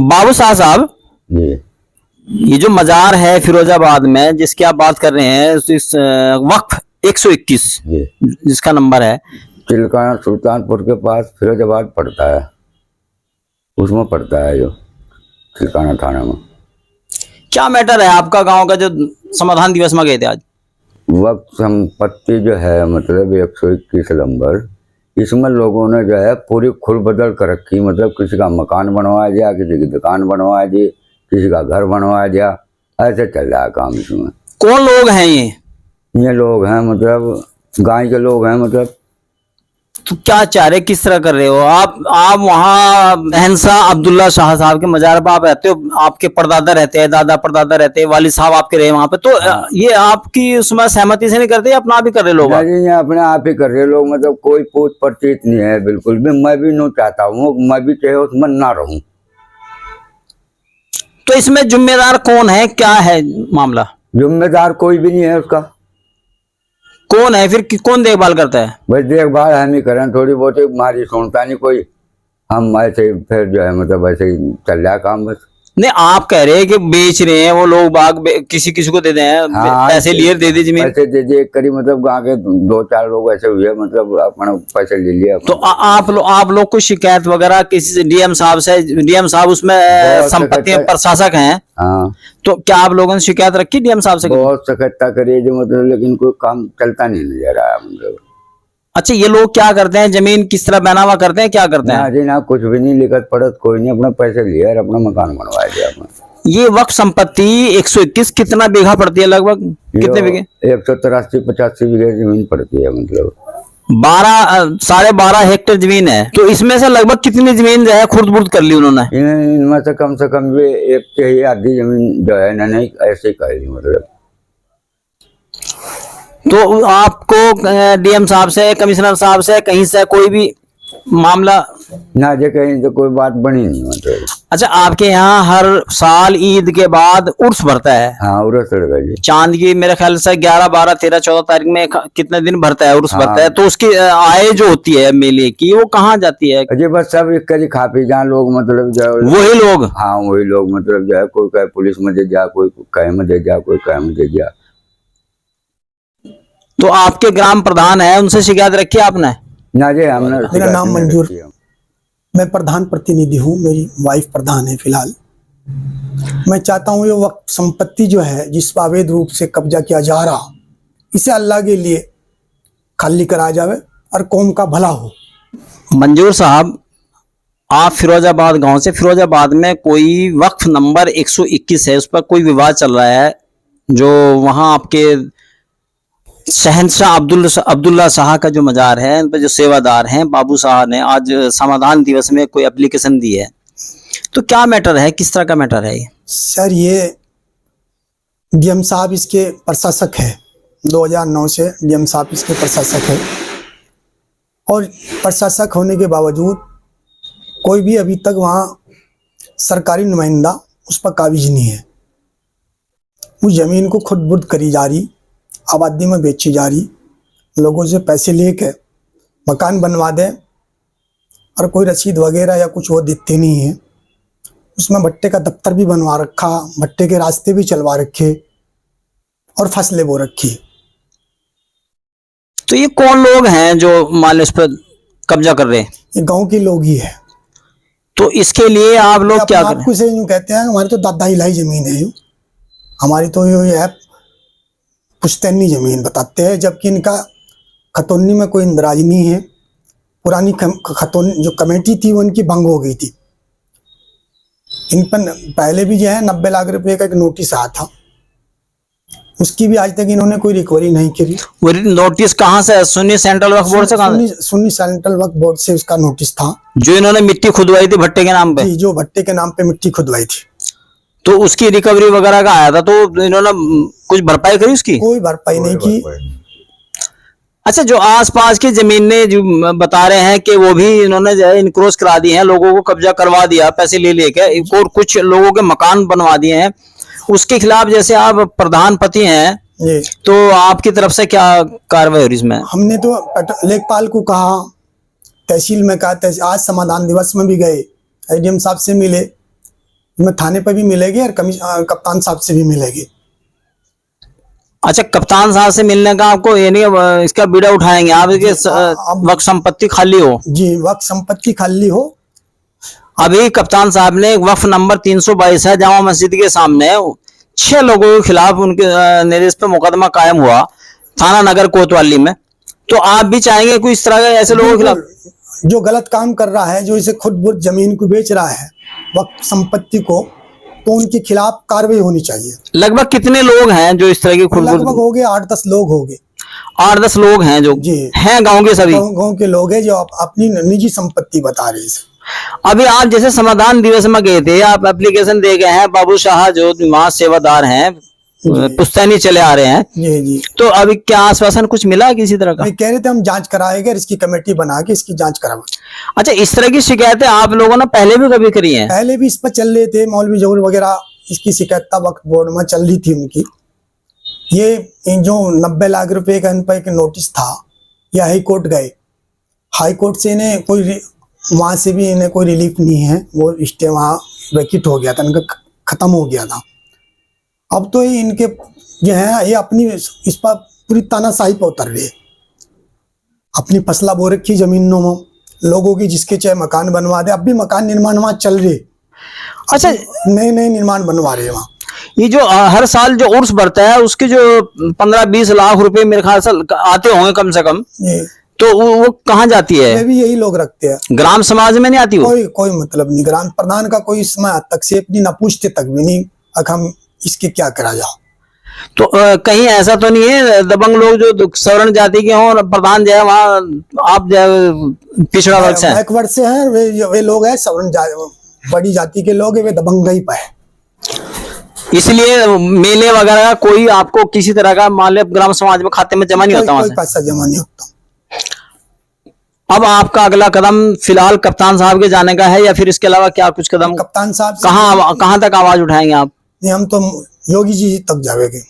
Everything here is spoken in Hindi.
बाबू शाह साहब, जी। ये जो मजार है फिरोजाबाद में जिसकी आप बात कर रहे हैं, इस वक्फ 121 जी। जिसका नंबर है, चिल्काना सुल्तानपुर के पास फिरोजाबाद पड़ता है, उसमें पड़ता है जो चिल्काना थाना में। क्या मैटर है आपका गांव का जो समाधान दिवस में गए थे आज? वक्त संपत्ति जो है मतलब 121 नंबर, इसमें लोगों ने जो है पूरी खुल बदल कर रखी। मतलब किसी का मकान बनवाया गया, किसी की दुकान बनवाया दी, किसी का घर बनवाया गया, ऐसे चल रहा है काम इसमें। कौन लोग हैं ये लोग हैं मतलब गांव के लोग हैं मतलब। तो क्या चाह रहे, किस तरह कर रहे हो आप वहाँ अहनसा अब्दुल्ला शाह साहब के मजार पर आप रहते हो, आपके परदादा रहते हैं, दादा परदादा रहते हैं, वालिद साहब आपके रहे वहां पे, तो ये आपकी उसमें सहमति से नहीं करते, अपना आप ही कर रहे लोग? नहीं, अपने आप ही कर रहे लोग, मतलब कोई पूछ परचित नहीं है बिल्कुल भी। मैं भी नहीं चाहता हूँ, मैं भी चाहे उसमें ना रहूं। तो इसमें जिम्मेदार कौन है, क्या है मामला? जिम्मेदार कोई भी नहीं है उसका। कौन है फिर, कौन देखभाल करता है? बस देखभाल हम ही करें, थोड़ी बहुत हमारी सुनता नहीं कोई, हम ऐसे फिर जो है मतलब ऐसे ही चल रहा काम बस। नहीं, आप कह रहे हैं कि बेच रहे हैं वो लोग बाग, किसी किसी को दे दे हैं, हाँ, पैसे लिए दे दी जमीन, पैसे दे दिए करीब, मतलब गाँव के 2-4 लोग ऐसे हुए, मतलब अपना पैसे ले लिया। तो आप लोग को शिकायत वगैरह किसी से, डीएम साहब से? डीएम साहब उसमें संपत्ति प्रशासक हैं, हाँ, तो क्या आप लोगों ने शिकायत रखी डीएम साहब से? बहुत सकत्ता करिए जो मतलब, लेकिन कोई काम चलता नहीं नजर आया मतलब। अच्छा, ये लोग क्या करते हैं, जमीन किस तरह बनावा करते हैं, क्या करते हैं? जी ना, कुछ भी नहीं, लिखत पढ़त कोई नहीं, अपना पैसे लिया और अपना मकान बनवा दिया अपना। ये वक्फ संपत्ति 121 कितना बीघा पड़ती है लगभग, कितने बीघे? 183-85 बीघे जमीन पड़ती है, मतलब 12.5 हेक्टेयर जमीन है। तो इसमें से लगभग कितनी जमीन जो है खुर्द बुर्द कर ली उन्होंने? इनमें से कम भी 1/3 जमीन जो है ना, नहीं ऐसे ही कर ली मतलब। तो आपको डीएम साहब से, कमिश्नर साहब से, कहीं से कोई भी मामला ना, जो कहीं तो कोई बात बनी नहीं मतलब। अच्छा, आपके यहाँ हर साल ईद के बाद उर्स भरता है? हाँ, उर्स लगा जी। चांद की मेरे ख्याल से 11, 12, 13, 14 तारीख में कितने दिन भरता है, उर्स भरता है। तो उसकी आय जो होती है मेले की, वो कहाँ जाती है? अजय बस सब एक करी खा पी जहाँ लोग मतलब जो वही लोग? हाँ, वही लोग मतलब जो है, कोई कहे पुलिस में दे जा, कोई कहे में दे जा, कोई कहे में दे जा। तो आपके ग्राम प्रधान है, उनसे शिकायत रखी आपने? ना जी, हमने। मेरा नाम मंजूर, मैं प्रधान प्रतिनिधि हूँ, मेरी वाइफ प्रधान है फिलहाल। मैं चाहता हूँ ये वक्त संपत्ति जो है, जिस पर अवैध रूप से कब्जा किया जा रहा, इसे अल्लाह के लिए खाली करा जावे और कौम का भला हो। मंजूर साहब, आप फिरोजाबाद गांव से, फिरोजाबाद में कोई वक्फ नंबर 121 है, उस पर कोई विवाद चल रहा है, जो वहां आपके शहंशाह अब्दुल्ला शाह का जो मजार है, उन पर जो सेवादार हैं बाबू शाह ने आज समाधान दिवस में कोई एप्लीकेशन दी है। तो क्या मैटर है, किस तरह का मैटर है ये? सर, ये डीएम साहब इसके प्रशासक है, 2009 से डीएम साहब इसके प्रशासक है, और प्रशासक होने के बावजूद कोई भी अभी तक वहाँ सरकारी नुमाइंदा उस पर काबिज नहीं है। उस जमीन को खुद बुर्द करी जा रही, आबादी में बेची जा रही, लोगों से पैसे लेके मकान बनवा दे, और कोई रसीद वगैरह या कुछ वो देते नहीं है। उसमें भट्टे का दफ्तर भी बनवा रखा, भट्टे के रास्ते भी चलवा रखे, और फसलें बो रखी। तो ये कौन लोग हैं जो मान लो इस पर कब्जा कर रहे हैं? ये गांव के लोग ही है। तो इसके लिए आप लोग क्या करें? आपको से यूं कहते हैं, हमारी तो दादा हिलाई जमीन है, हमारी तो ये है पुश्तैनी जमीन बताते हैं, जबकि इनका खतौनी में कोई इंदराज नहीं है। पुरानी खतौनी जो कमेटी थी वो इनकी भंग हो गई थी। इन पर पहले भी जो है 90 लाख रुपए का एक नोटिस आया था, उसकी भी आज तक इन्होंने कोई रिकवरी नहीं करी। वो नोटिस कहाँ से? सुन्नी सेंट्रल वक्फ बोर्ड से? सुन्नी सेंट्रल वक्फ बोर्ड से उसका नोटिस था, जो इन्होंने मिट्टी खुदवाई थी भट्टे के नाम पे? जो भट्टे के नाम पे मिट्टी खुदवाई थी। तो उसकी रिकवरी वगैरह का आया था, तो इन्होंने कुछ भरपाई करी उसकी? कोई भरपाई नहीं की। अच्छा, जो आसपास की जमीनें जो बता रहे हैं कि वो भी इन्होंने जो है इनक्रोच करा दी हैं, लोगों को कब्जा करवा दिया पैसे ले लेके, और कुछ लोगों के मकान बनवा दिए हैं, उसके खिलाफ जैसे आप प्रधान पति हैं, तो आपकी तरफ से क्या कार्रवाई हो रही इसमें? हमने तो लेखपाल को कहा, तहसील में कहा, आज समाधान दिवस में भी गए, एडीएम साहब से मिले, में थाने पर भी मिलेगी और कप्तान साहब से भी मिलेगी। अच्छा, कप्तान साहब से मिलने का आपको यानी इसका बीड़ा उठाएंगे आप, इसके वक्त संपत्ति खाली हो? जी, वक्त संपत्ति खाली हो। अभी कप्तान साहब ने वक्फ नंबर 322 है जामा मस्जिद के सामने 6 लोगों के खिलाफ उनके निर्देश पे मुकदमा कायम हुआ थाना नगर कोतवाली में। तो आप भी चाहेंगे कोई इस तरह के ऐसे लोगों के खिलाफ? जो गलत काम कर रहा है, जो इसे खुद जमीन को बेच रहा है, वक्त संपत्ति को, तो उनके खिलाफ कार्रवाई होनी चाहिए। लगभग कितने लोग हैं जो इस तरह की लगभग हो गए 8-10 लोग हो गए। 8-10 लोग हैं जो जी हैं गांव के सभी गांव के लोग हैं जो अपनी निजी संपत्ति बता रहे हैं। अभी आप जैसे समाधान दिवस में गए थे, आप एप्लीकेशन दे गए हैं, बाबू शाह जो वहाँ सेवादार हैं पुश्तैनी चले आ रहे हैं, जी जी, तो अभी क्या आश्वासन कुछ मिला किसी तरह का? कह रहे थे हम जांच कराएंगे, इसकी कमेटी बना के इसकी जांच कराएंगे। अच्छा, इस तरह की शिकायतें आप लोगों ने पहले भी कभी करी हैं? पहले भी इस पर चल रहे थे, मौलवी जहूर वगैरह इसकी शिकायत वक्त बोर्ड में चल रही थी उनकी। ये जो 90 लाख रुपए का इन पर एक नोटिस था, ये हाई कोर्ट गए, हाई कोर्ट से इन्हें कोई वहां से भी इन्हें कोई रिलीफ नहीं है, वो स्टे वहां वैकेट हो गया था, इनका खत्म हो गया था। अब तो ये इनके जो है ये अपनी इस पर पूरी तानाशाही पर उतर रहे, अपनी फसला बो रखी जमीनों में लोगों की, जिसके चाहे मकान बनवा दे। अब भी मकान निर्माण वहां चल रहे। अच्छा, नए नए निर्माण बनवा रहे हैं वहाँ। ये जो हर साल जो उर्स बढ़ता है उसके जो 15-20 लाख रुपए मेरे ख्याल से आते होंगे कम से कम, तो वो कहाँ जाती है? ये भी यही लोग रखते हैं, ग्राम समाज में नहीं आती वो? कोई मतलब नहीं। ग्राम प्रधान का कोई इसमें हस्तक्षेप नहीं, न पूछते तक भी नहीं अब हम इसके क्या करा जाओ। तो कहीं ऐसा तो नहीं है दबंग लोग जो सवर्ण जाति के हों, प्रधान जो है वहाँ आप जो पिछड़ा वर्ग से हैं? बैकवर्ड से हैं वे लोग हैं, सवर्ण बड़ी जाति के लोग हैं, वे दबंगई पर है। इसलिए मेले वगैरह का कोई आपको किसी तरह का मान ग्राम समाज में खाते में जमा नहीं होता? कोई पैसा जमा नहीं होता। अब आपका अगला कदम फिलहाल कप्तान साहब के जाने का है या फिर इसके अलावा क्या कुछ कदम? कप्तान साहब कहाँ तक आवाज उठाएंगे आप? हम तो योगी जी तक जाएंगे।